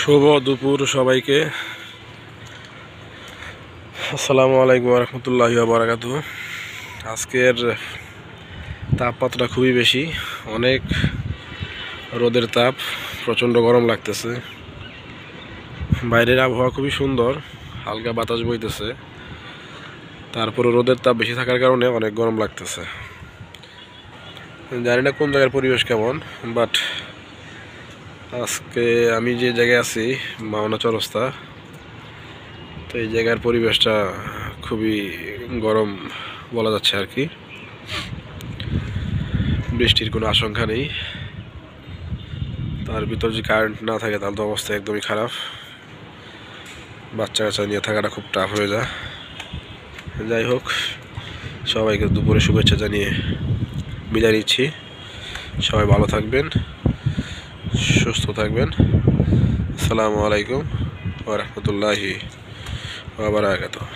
শুভ দুপুর সবাইকে। আসসালামু আলাইকুম রহমতুল্লাহি ওয়া বারাকাতুহু। আজকের তাপমাত্রা খুবই বেশি, অনেক রোদের তাপ, প্রচণ্ড গরম লাগতেছে। বাইরের আবহাওয়া খুবই সুন্দর, হালকা বাতাস বইতেছে, তারপরে রোদের তাপ বেশি থাকার কারণে অনেক গরম লাগতেছে। জানি না কোন জায়গার পরিবেশ কেমন, বাট আজকে আমি যে জায়গায় আছি মাওনা চৌরাস্তা, তো এই জায়গার পরিবেশটা খুবই গরম বলা যাচ্ছে আর কি। বৃষ্টির কোনো আশঙ্কা নেই, তার ভিতর যদি কারেন্ট না থাকে তাহলে তো অবস্থা একদমই খারাপ। বাচ্চা কাচ্চা নিয়ে থাকাটা খুব টাফ হয়ে যায়। যাই হোক, সবাইকে দুপুরে শুভেচ্ছা জানিয়ে বিদায় নিচ্ছি। সবাই ভালো থাকবেন, সুস্থ থাকবেন। আসসালামু আলাইকুম ওয়া রাহমাতুল্লাহি ওয়া বারাকাতুহু।